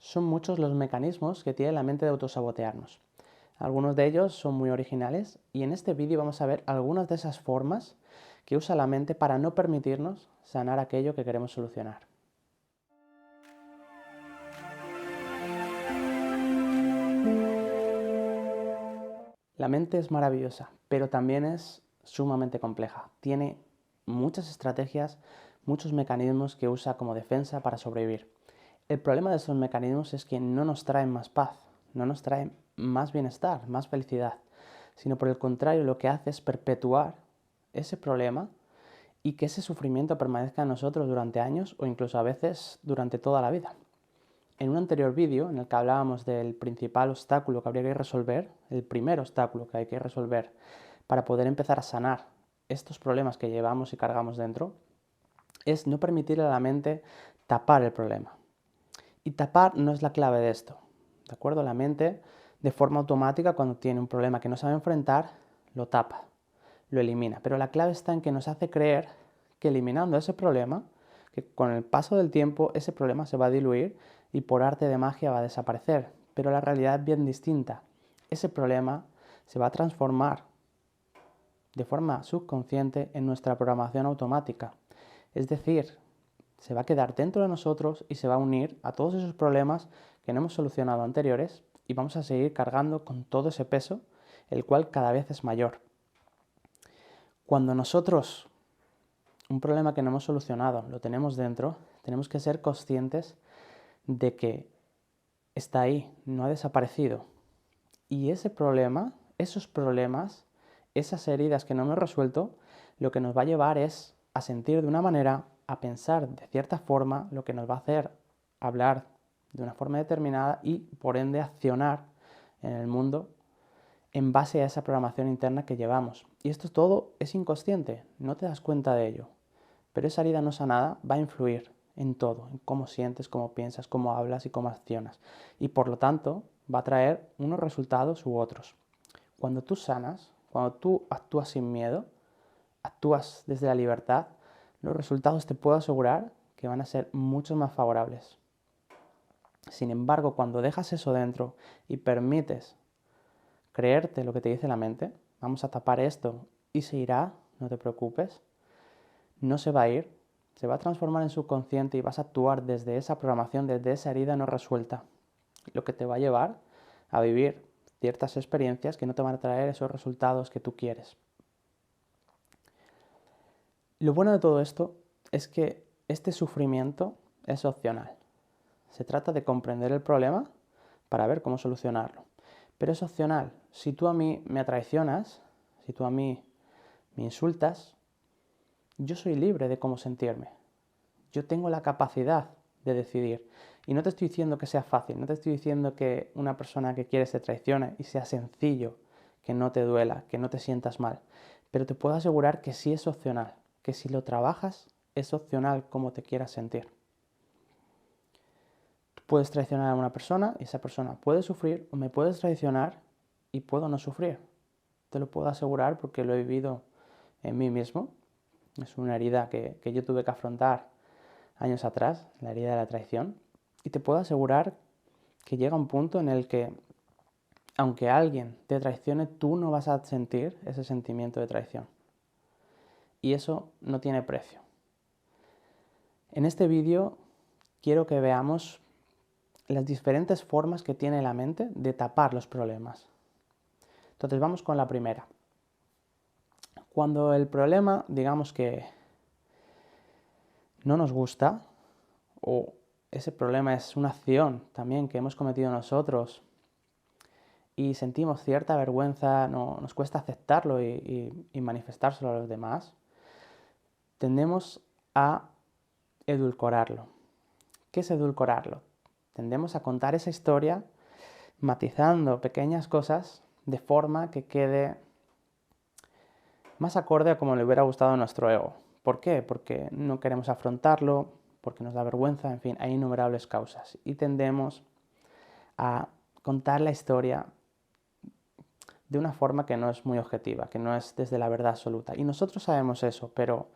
Son muchos los mecanismos que tiene la mente de autosabotearnos. Algunos de ellos son muy originales y en este vídeo vamos a ver algunas de esas formas que usa la mente para no permitirnos sanar aquello que queremos solucionar. La mente es maravillosa, pero también es sumamente compleja. Tiene muchas estrategias, muchos mecanismos que usa como defensa para sobrevivir. El problema de estos mecanismos es que no nos traen más paz, no nos traen más bienestar, más felicidad, sino por el contrario lo que hace es perpetuar ese problema y que ese sufrimiento permanezca en nosotros durante años o incluso a veces durante toda la vida. En un anterior vídeo en el que hablábamos del principal obstáculo que habría que resolver, el primer obstáculo que hay que resolver para poder empezar a sanar estos problemas que llevamos y cargamos dentro, es no permitirle a la mente tapar el problema. Y tapar no es la clave de esto, ¿de acuerdo? La mente, de forma automática, cuando tiene un problema que no sabe enfrentar, lo tapa, lo elimina. Pero la clave está en que nos hace creer que eliminando ese problema, que con el paso del tiempo ese problema se va a diluir y por arte de magia va a desaparecer. Pero la realidad es bien distinta. Ese problema se va a transformar de forma subconsciente en nuestra programación automática. Es decir, se va a quedar dentro de nosotros y se va a unir a todos esos problemas que no hemos solucionado anteriores y vamos a seguir cargando con todo ese peso, el cual cada vez es mayor. Cuando nosotros un problema que no hemos solucionado lo tenemos dentro, tenemos que ser conscientes de que está ahí, no ha desaparecido. Y ese problema, esos problemas, esas heridas que no hemos resuelto, lo que nos va a llevar es a sentir de una manera, a pensar de cierta forma, lo que nos va a hacer hablar de una forma determinada y por ende accionar en el mundo en base a esa programación interna que llevamos. Y esto todo es inconsciente, no te das cuenta de ello. Pero esa herida no sanada va a influir en todo, en cómo sientes, cómo piensas, cómo hablas y cómo accionas. Y por lo tanto va a traer unos resultados u otros. Cuando tú sanas, cuando tú actúas sin miedo, actúas desde la libertad, los resultados te puedo asegurar que van a ser mucho más favorables. Sin embargo, cuando dejas eso dentro y permites creerte lo que te dice la mente, vamos a tapar esto y se irá, no te preocupes, no se va a ir, se va a transformar en subconsciente y vas a actuar desde esa programación, desde esa herida no resuelta, lo que te va a llevar a vivir ciertas experiencias que no te van a traer esos resultados que tú quieres. Lo bueno de todo esto es que este sufrimiento es opcional. Se trata de comprender el problema para ver cómo solucionarlo. Pero es opcional. Si tú a mí me traicionas, si tú a mí me insultas, yo soy libre de cómo sentirme. Yo tengo la capacidad de decidir. Y no te estoy diciendo que sea fácil, no te estoy diciendo que una persona que quiere se traicione y sea sencillo, que no te duela, que no te sientas mal. Pero te puedo asegurar que sí es opcional, que si lo trabajas es opcional cómo te quieras sentir. Tú puedes traicionar a una persona y esa persona puede sufrir, o me puedes traicionar y puedo no sufrir. Te lo puedo asegurar porque lo he vivido en mí mismo. Es una herida que yo tuve que afrontar años atrás, la herida de la traición. Y te puedo asegurar que llega un punto en el que, aunque alguien te traicione, tú no vas a sentir ese sentimiento de traición. Y eso no tiene precio. En este vídeo quiero que veamos las diferentes formas que tiene la mente de tapar los problemas. Entonces vamos con la primera. Cuando el problema, digamos que no nos gusta, o ese problema es una acción también que hemos cometido nosotros y sentimos cierta vergüenza, nos cuesta aceptarlo y manifestárselo a los demás, tendemos a edulcorarlo. ¿Qué es edulcorarlo? Tendemos a contar esa historia matizando pequeñas cosas de forma que quede más acorde a como le hubiera gustado a nuestro ego. ¿Por qué? Porque no queremos afrontarlo, porque nos da vergüenza, en fin, hay innumerables causas. Y tendemos a contar la historia de una forma que no es muy objetiva, que no es desde la verdad absoluta. Y nosotros sabemos eso, pero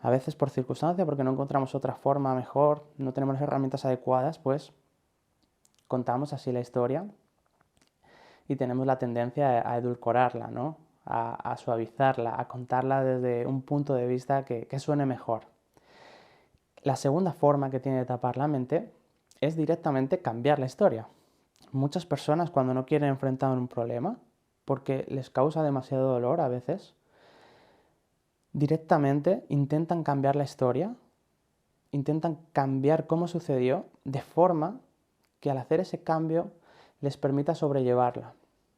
a veces por circunstancia, porque no encontramos otra forma mejor, no tenemos las herramientas adecuadas, pues contamos así la historia y tenemos la tendencia a edulcorarla, ¿no? A suavizarla, a contarla desde un punto de vista que suene mejor. La segunda forma que tiene de tapar la mente es directamente cambiar la historia. Muchas personas cuando no quieren enfrentar un problema, porque les causa demasiado dolor a veces, directamente intentan cambiar la historia, intentan cambiar cómo sucedió, de forma que al hacer ese cambio les permita sobrellevarla.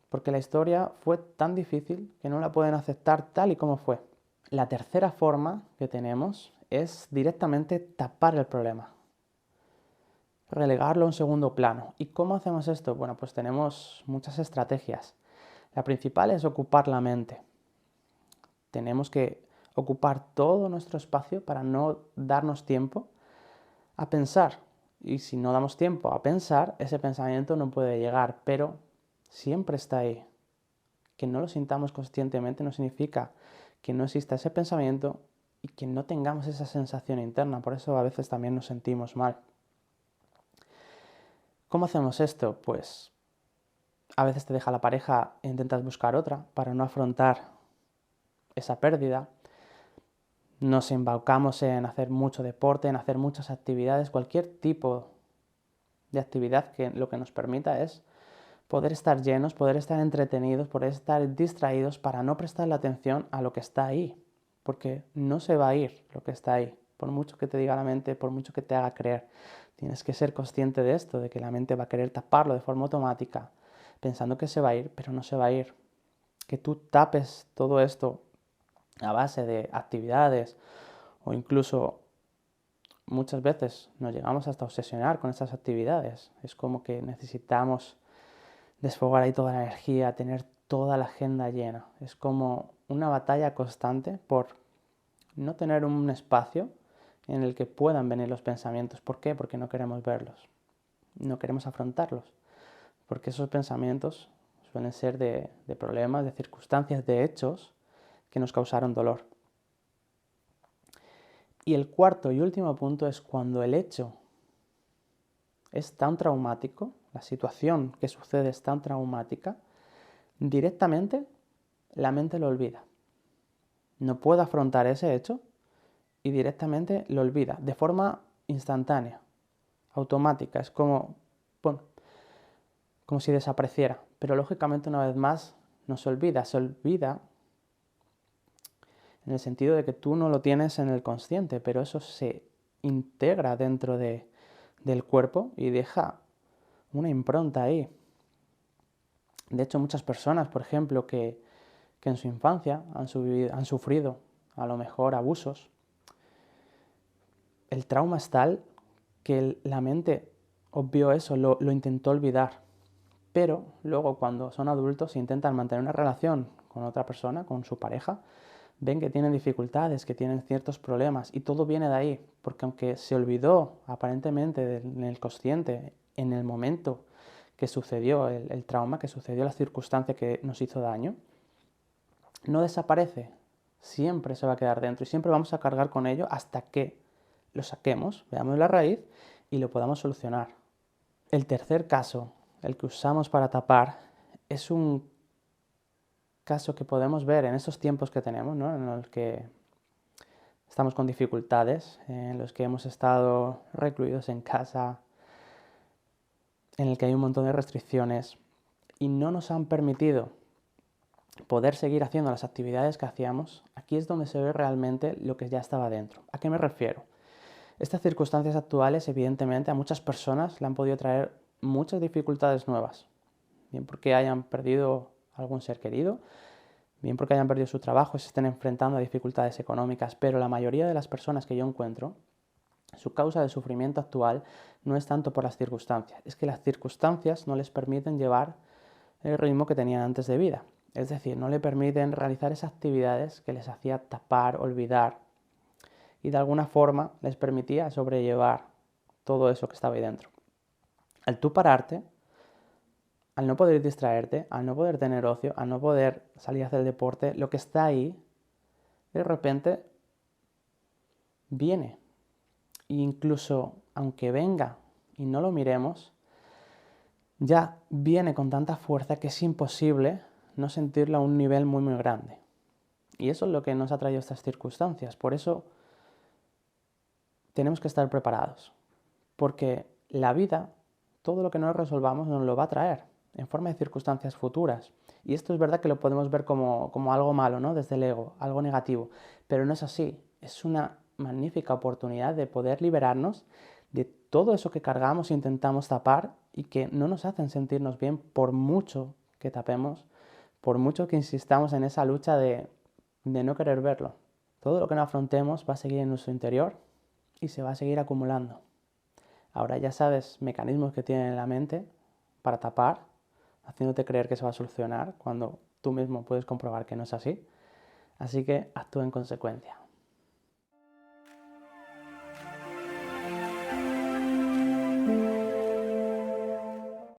Porque la historia fue tan difícil que no la pueden aceptar tal y como fue. La tercera forma que tenemos es directamente tapar el problema, relegarlo a un segundo plano. ¿Y cómo hacemos esto? Bueno, pues tenemos muchas estrategias. La principal es ocupar la mente. Tenemos que ocupar todo nuestro espacio para no darnos tiempo a pensar. Y si no damos tiempo a pensar, ese pensamiento no puede llegar, pero siempre está ahí. Que no lo sintamos conscientemente no significa que no exista ese pensamiento y que no tengamos esa sensación interna. Por eso a veces también nos sentimos mal. ¿Cómo hacemos esto? Pues a veces te deja la pareja e intentas buscar otra para no afrontar esa pérdida. Nos embaucamos en hacer mucho deporte, en hacer muchas actividades, cualquier tipo de actividad que lo que nos permita es poder estar llenos, poder estar entretenidos, poder estar distraídos para no prestarle atención a lo que está ahí, porque no se va a ir lo que está ahí, por mucho que te diga la mente, por mucho que te haga creer. Tienes que ser consciente de esto, de que la mente va a querer taparlo de forma automática, pensando que se va a ir, pero no se va a ir. Que tú tapes todo esto a base de actividades o incluso muchas veces nos llegamos hasta obsesionar con estas actividades. Es como que necesitamos desfogar ahí toda la energía, tener toda la agenda llena. Es como una batalla constante por no tener un espacio en el que puedan venir los pensamientos. ¿Por qué? Porque no queremos verlos, no queremos afrontarlos, porque esos pensamientos suelen ser de problemas, de circunstancias, de hechos que nos causaron dolor. Y el cuarto y último punto es cuando el hecho es tan traumático, la situación que sucede es tan traumática, directamente la mente lo olvida. No puede afrontar ese hecho y directamente lo olvida, de forma instantánea, automática. Es como, bueno, como si desapareciera. Pero lógicamente una vez más no se olvida en el sentido de que tú no lo tienes en el consciente, pero eso se integra dentro del cuerpo y deja una impronta ahí. De hecho, muchas personas, por ejemplo, que en su infancia han sufrido a lo mejor abusos, el trauma es tal que la mente obvió eso, lo intentó olvidar, pero luego cuando son adultos e intentan mantener una relación con otra persona, con su pareja, ven que tienen dificultades, que tienen ciertos problemas y todo viene de ahí, porque aunque se olvidó aparentemente en el consciente, en el momento que sucedió el trauma, que sucedió la circunstancia que nos hizo daño, no desaparece, siempre se va a quedar dentro y siempre vamos a cargar con ello hasta que lo saquemos, veamos la raíz y lo podamos solucionar. El tercer caso, el que usamos para tapar, es un caso que podemos ver en estos tiempos que tenemos, ¿no? En los que estamos con dificultades, en los que hemos estado recluidos en casa, en el que hay un montón de restricciones y no nos han permitido poder seguir haciendo las actividades que hacíamos. Aquí es donde se ve realmente lo que ya estaba dentro. ¿A qué me refiero? Estas circunstancias actuales, evidentemente, a muchas personas le han podido traer muchas dificultades nuevas. Bien porque hayan perdido algún ser querido, bien porque hayan perdido su trabajo y se estén enfrentando a dificultades económicas, pero la mayoría de las personas que yo encuentro, su causa de sufrimiento actual no es tanto por las circunstancias, es que las circunstancias no les permiten llevar el ritmo que tenían antes de vida. Es decir, no le permiten realizar esas actividades que les hacía tapar, olvidar, y de alguna forma les permitía sobrellevar todo eso que estaba ahí dentro. Al tú pararte, al no poder distraerte, al no poder tener ocio, al no poder salir a hacer deporte, lo que está ahí, de repente, viene. E incluso, aunque venga y no lo miremos, ya viene con tanta fuerza que es imposible no sentirla a un nivel muy muy grande. Y eso es lo que nos ha traído estas circunstancias. Por eso tenemos que estar preparados. Porque la vida, todo lo que no resolvamos nos lo va a traer en forma de circunstancias futuras. Y esto es verdad que lo podemos ver como algo malo, ¿no? Desde el ego, algo negativo. Pero no es así. Es una magnífica oportunidad de poder liberarnos de todo eso que cargamos e intentamos tapar y que no nos hacen sentirnos bien por mucho que tapemos, por mucho que insistamos en esa lucha de no querer verlo. Todo lo que no afrontemos va a seguir en nuestro interior y se va a seguir acumulando. Ahora ya sabes mecanismos que tienen en la mente para tapar, haciéndote creer que se va a solucionar cuando tú mismo puedes comprobar que no es así. Así que actúa en consecuencia.